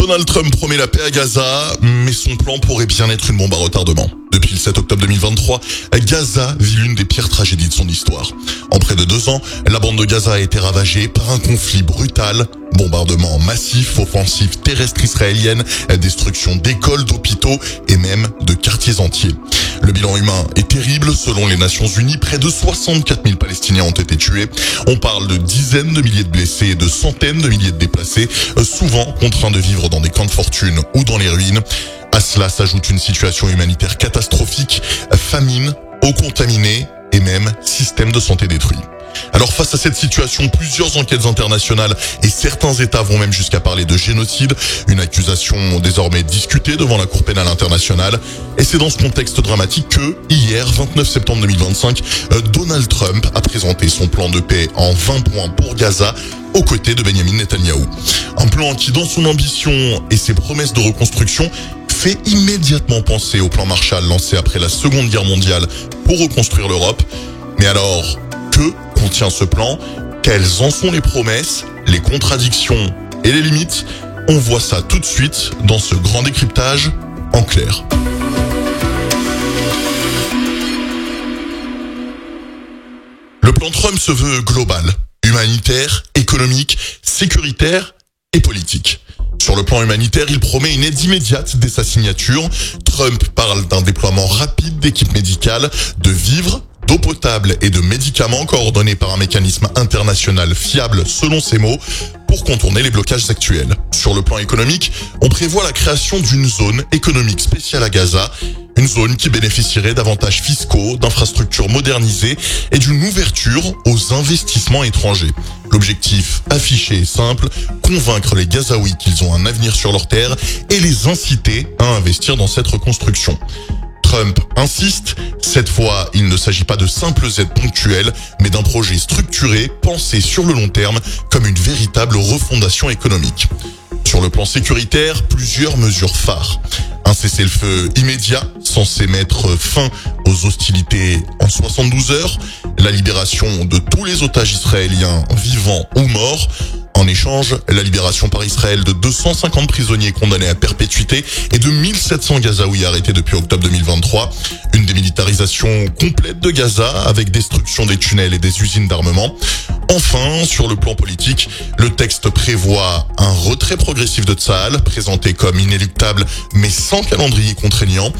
Donald Trump promet la paix à Gaza, mais son plan pourrait bien être une bombe à retardement. Depuis le 7 octobre 2023, Gaza vit l'une des pires tragédies de son histoire. En près de 2 ans, la bande de Gaza a été ravagée par un conflit brutal, bombardements massifs, offensives terrestres israéliennes, destruction d'écoles, d'hôpitaux et même de quartiers entiers. Le bilan humain est terrible. Selon les Nations Unies, près de 64 000 Palestiniens ont été tués. On parle de dizaines de milliers de blessés et de centaines de milliers de déplacés, souvent contraints de vivre dans des camps de fortune ou dans les ruines. À cela s'ajoute une situation humanitaire catastrophique, famine, eau contaminée et même système de santé détruit. Alors face à cette situation, plusieurs enquêtes internationales et certains États vont même jusqu'à parler de génocide, une accusation désormais discutée devant la Cour pénale internationale. Et c'est dans ce contexte dramatique que, hier, 29 septembre 2025, Donald Trump a présenté son plan de paix en 20 points pour Gaza, aux côtés de Benjamin Netanyahou. Un plan qui, dans son ambition et ses promesses de reconstruction, fait immédiatement penser au plan Marshall lancé après la Seconde Guerre mondiale pour reconstruire l'Europe. Mais alors, que contient ce plan? Quelles en sont les promesses, les contradictions et les limites? On voit ça tout de suite dans ce grand décryptage en clair. Le plan Trump se veut global, humanitaire, économique, sécuritaire et politique. Sur le plan humanitaire, il promet une aide immédiate dès sa signature. Trump parle d'un déploiement rapide d'équipes médicales, de vivres, d'eau potable et de médicaments coordonnés par un mécanisme international fiable selon ses mots pour contourner les blocages actuels. Sur le plan économique, on prévoit la création d'une zone économique spéciale à Gaza, une zone qui bénéficierait d'avantages fiscaux, d'infrastructures modernisées et d'une ouverture aux investissements étrangers. L'objectif affiché est simple, convaincre les Gazaouis qu'ils ont un avenir sur leur terre et les inciter à investir dans cette reconstruction. Trump insiste, cette fois, il ne s'agit pas de simples aides ponctuelles, mais d'un projet structuré, pensé sur le long terme, comme une véritable refondation économique. Sur le plan sécuritaire, plusieurs mesures phares. Un cessez-le-feu immédiat, censé mettre fin aux hostilités en 72 heures, la libération de tous les otages israéliens vivants ou morts. En échange, la libération par Israël de 250 prisonniers condamnés à perpétuité et de 1700 Gazaouis arrêtés depuis octobre 2023. Une démilitarisation complète de Gaza avec destruction des tunnels et des usines d'armement. Enfin, sur le plan politique, le texte prévoit un retrait progressif de Tsahal, présenté comme inéluctable mais sans calendrier contraignant,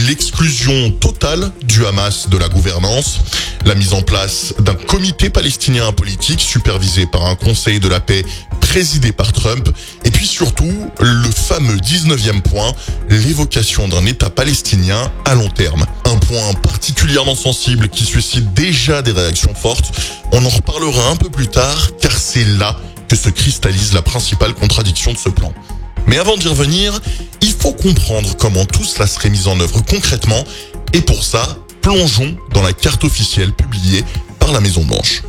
l'exclusion totale du Hamas de la gouvernance, la mise en place d'un comité palestinien apolitique supervisé par un conseil de la paix présidé par Trump, et puis surtout le fameux 19e point, l'évocation d'un État palestinien à long terme. Un point particulièrement sensible qui suscite déjà des réactions fortes. On en reparlera un peu plus tard, car c'est là que se cristallise la principale contradiction de ce plan. Mais avant d'y revenir, il faut comprendre comment tout cela serait mis en œuvre concrètement, et pour ça, plongeons dans la carte officielle publiée par la Maison-Blanche.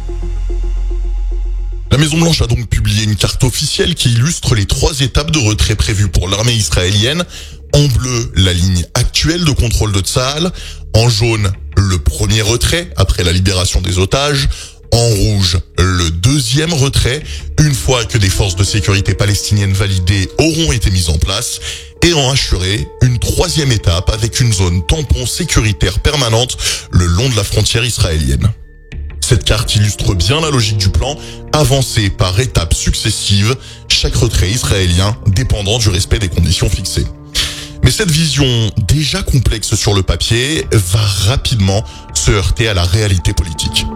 La Maison-Blanche a donc publié une carte officielle qui illustre les 3 étapes de retrait prévues pour l'armée israélienne. En bleu, la ligne actuelle de contrôle de Tsahal. En jaune, le premier retrait après la libération des otages. En rouge, le deuxième retrait, une fois que des forces de sécurité palestiniennes validées auront été mises en place. Et en hachuré, une 3e étape avec une zone tampon sécuritaire permanente le long de la frontière israélienne. Cette carte illustre bien la logique du plan, avancé par étapes successives, chaque retrait israélien dépendant du respect des conditions fixées. Mais cette vision déjà complexe sur le papier va rapidement se heurter à la réalité politique.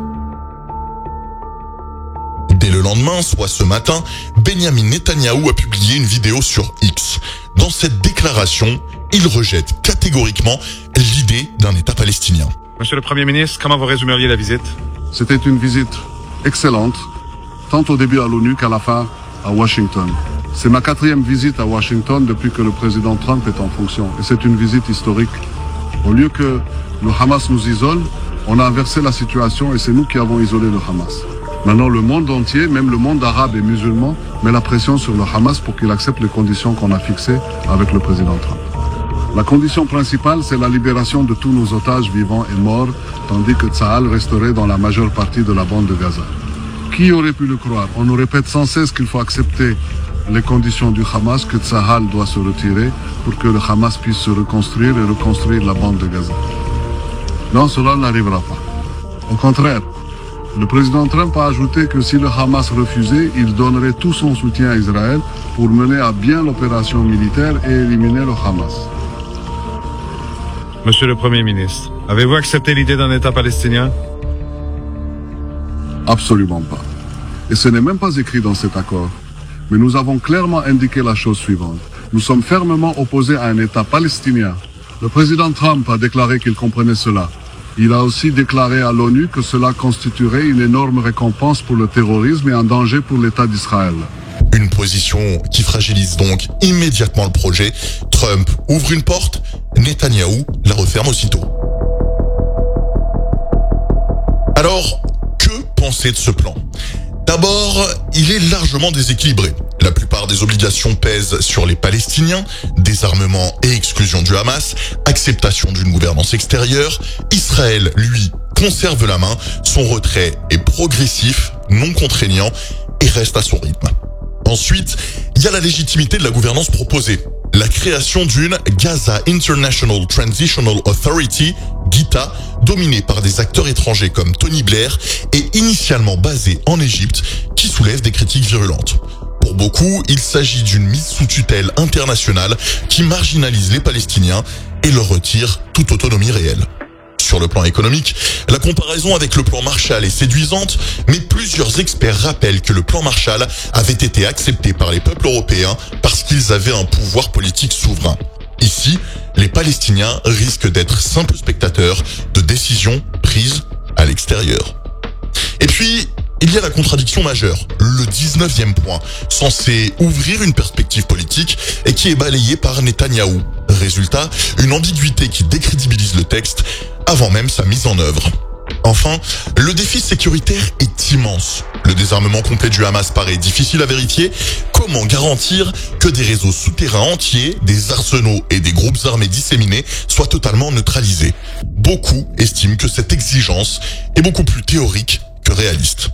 Dès le lendemain, soit ce matin, Benjamin Netanyahou a publié une vidéo sur X. Dans cette déclaration, il rejette catégoriquement l'idée d'un État palestinien. Monsieur le Premier ministre, comment vous résumeriez la visite? C'était une visite excellente, tant au début à l'ONU qu'à la fin à Washington. C'est ma 4e visite à Washington depuis que le président Trump est en fonction. Et c'est une visite historique. Au lieu que le Hamas nous isole, on a inversé la situation et c'est nous qui avons isolé le Hamas. Maintenant, le monde entier, même le monde arabe et musulman, met la pression sur le Hamas pour qu'il accepte les conditions qu'on a fixées avec le président Trump. La condition principale, c'est la libération de tous nos otages vivants et morts, tandis que Tsahal resterait dans la majeure partie de la bande de Gaza. Qui aurait pu le croire? On nous répète sans cesse qu'il faut accepter les conditions du Hamas que Tsahal doit se retirer pour que le Hamas puisse se reconstruire et reconstruire la bande de Gaza. Non, cela n'arrivera pas. Au contraire, le président Trump a ajouté que si le Hamas refusait, il donnerait tout son soutien à Israël pour mener à bien l'opération militaire et éliminer le Hamas. Monsieur le Premier ministre, avez-vous accepté l'idée d'un État palestinien? Absolument pas. Et ce n'est même pas écrit dans cet accord. Mais nous avons clairement indiqué la chose suivante. Nous sommes fermement opposés à un État palestinien. Le président Trump a déclaré qu'il comprenait cela. Il a aussi déclaré à l'ONU que cela constituerait une énorme récompense pour le terrorisme et un danger pour l'État d'Israël. Une position qui fragilise donc immédiatement le projet. Trump ouvre une porte, Netanyahou la referme aussitôt. Alors, que penser de ce plan ? D'abord, il est largement déséquilibré. La plupart des obligations pèsent sur les Palestiniens, désarmement et exclusion du Hamas, acceptation d'une gouvernance extérieure. Israël, lui, conserve la main, son retrait est progressif, non contraignant et reste à son rythme. Ensuite, il y a la légitimité de la gouvernance proposée. La création d'une Gaza International Transitional Authority, GITA, dominée par des acteurs étrangers comme Tony Blair et initialement basée en Égypte, qui soulève des critiques virulentes. Pour beaucoup, il s'agit d'une mise sous tutelle internationale qui marginalise les Palestiniens et leur retire toute autonomie réelle. Sur le plan économique, la comparaison avec le plan Marshall est séduisante, mais plusieurs experts rappellent que le plan Marshall avait été accepté par les peuples européens parce qu'ils avaient un pouvoir politique souverain. Ici, les Palestiniens risquent d'être simples spectateurs de décisions prises à l'extérieur. Et puis, il y a la contradiction majeure, le 19e point, censé ouvrir une perspective politique et qui est balayé par Netanyahou. Résultat, une ambiguïté qui décrédibilise le texte avant même sa mise en œuvre. Enfin, le défi sécuritaire est immense. Le désarmement complet du Hamas paraît difficile à vérifier. Comment garantir que des réseaux souterrains entiers, des arsenaux et des groupes armés disséminés soient totalement neutralisés? Beaucoup estiment que cette exigence est beaucoup plus théorique que réaliste.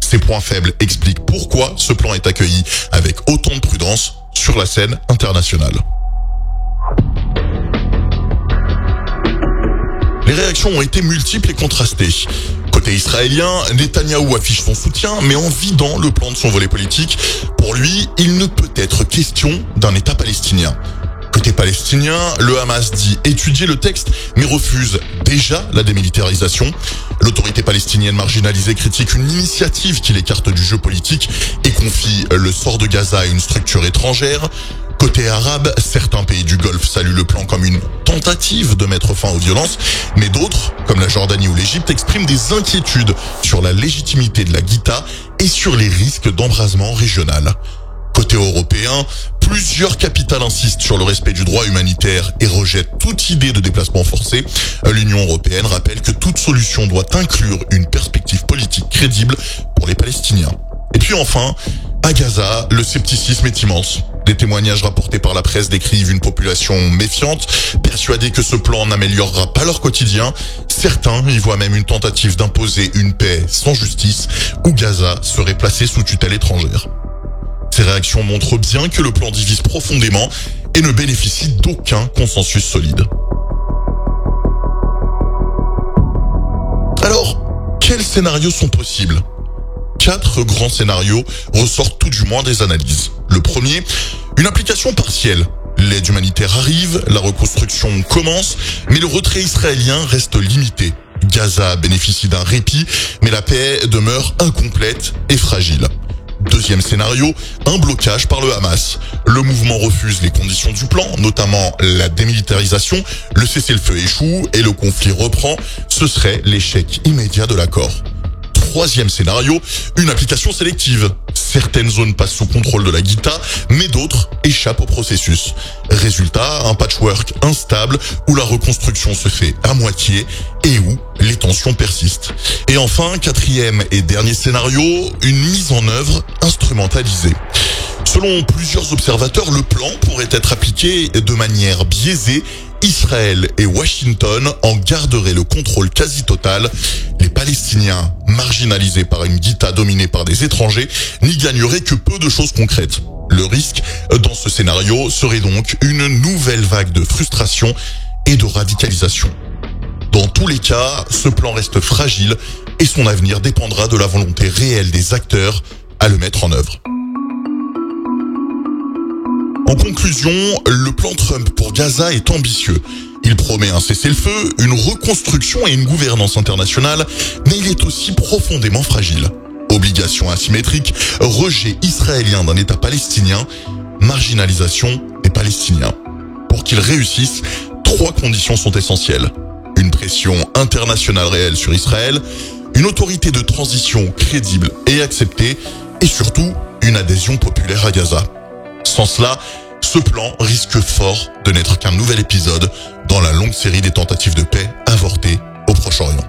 Ces points faibles expliquent pourquoi ce plan est accueilli avec autant de prudence sur la scène internationale. Les réactions ont été multiples et contrastées. Côté israélien, Netanyahou affiche son soutien, mais en vidant le plan de son volet politique. Pour lui, il ne peut être question d'un État palestinien. Côté palestinien, le Hamas dit étudier le texte, mais refuse déjà la démilitarisation. L'autorité palestinienne marginalisée critique une initiative qui l'écarte du jeu politique et confie le sort de Gaza à une structure étrangère. Côté arabe, certains pays du Golfe saluent le plan comme une tentative de mettre fin aux violences, mais d'autres, comme la Jordanie ou l'Égypte, expriment des inquiétudes sur la légitimité de la GITA et sur les risques d'embrasement régional. Côté européen, plusieurs capitales insistent sur le respect du droit humanitaire et rejettent toute idée de déplacement forcé. L'Union européenne rappelle que toute solution doit inclure une perspective politique crédible pour les Palestiniens. Et puis enfin, à Gaza, le scepticisme est immense. Des témoignages rapportés par la presse décrivent une population méfiante, persuadée que ce plan n'améliorera pas leur quotidien. Certains y voient même une tentative d'imposer une paix sans justice, où Gaza serait placé sous tutelle étrangère. Ces réactions montrent bien que le plan divise profondément et ne bénéficie d'aucun consensus solide. Alors, quels scénarios sont possibles ? 4 grands scénarios ressortent tout du moins des analyses. Le premier, une application partielle. L'aide humanitaire arrive, la reconstruction commence, mais le retrait israélien reste limité. Gaza bénéficie d'un répit, mais la paix demeure incomplète et fragile. Deuxième scénario, un blocage par le Hamas. Le mouvement refuse les conditions du plan, notamment la démilitarisation, le cessez-le-feu échoue et le conflit reprend. Ce serait l'échec immédiat de l'accord. Troisième scénario, une application sélective. Certaines zones passent sous contrôle de la GITA, mais d'autres échappent au processus. Résultat, un patchwork instable où la reconstruction se fait à moitié et où les tensions persistent. Et enfin, quatrième et dernier scénario, une mise en œuvre instrumentalisée. Selon plusieurs observateurs, le plan pourrait être appliqué de manière biaisée. Israël et Washington en garderaient le contrôle quasi total. Les les Palestiniens, marginalisés par une guita dominée par des étrangers, n'y gagneraient que peu de choses concrètes. Le risque, dans ce scénario, serait donc une nouvelle vague de frustration et de radicalisation. Dans tous les cas, ce plan reste fragile et son avenir dépendra de la volonté réelle des acteurs à le mettre en œuvre. En conclusion, le plan Trump pour Gaza est ambitieux. Il promet un cessez-le-feu, une reconstruction et une gouvernance internationale, mais il est aussi profondément fragile. Obligation asymétrique, rejet israélien d'un État palestinien, marginalisation des Palestiniens. Pour qu'ils réussissent, 3 conditions sont essentielles. Une pression internationale réelle sur Israël, une autorité de transition crédible et acceptée, et surtout une adhésion populaire à Gaza. Sans cela, ce plan risque fort de n'être qu'un nouvel épisode dans la longue série des tentatives de paix avortées au Proche-Orient.